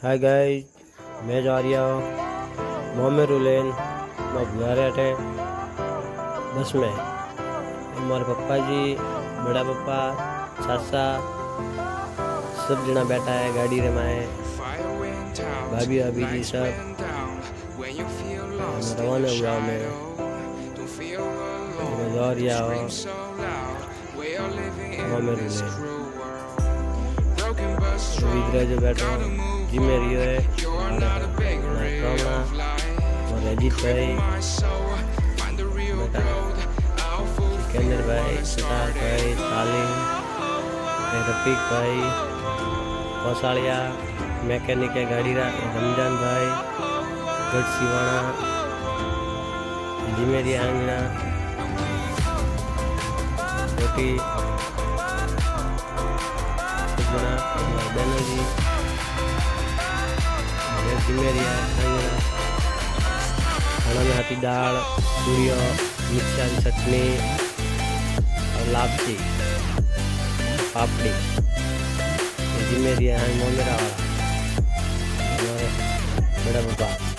Hi guys, मैं जा रहा हूँ मोमेरू लेन मैं बुला रहे थे बस में। हमारे पप्पा जी, बड़ा पप्पा, चाचा सब जना बैठा है गाड़ी रे माए, भाभी भाभी जी सब रवाना हुआ। मैं जा रहा हूँ मोमेरू लेन। इधर जो बैठो जिम्मे रियो है और अजीत भाई, सिकंदर भाई, सितार भाई, तालीम, रफीक भाई, कोसालिया, मैकेनिक है गाड़ी रा रमजान भाई, गढ़ सिवाणा, जिमेरी आंगना, छोटी सुगुणा, बनर्जी, जिमेरी आंगना, खाना में हाथी दाल, पूरियो, मिर्चा की चटनी और लापसी, पापड़ी, जिमेरी है मोमेरा वाला, हमारे बड़ा पापा।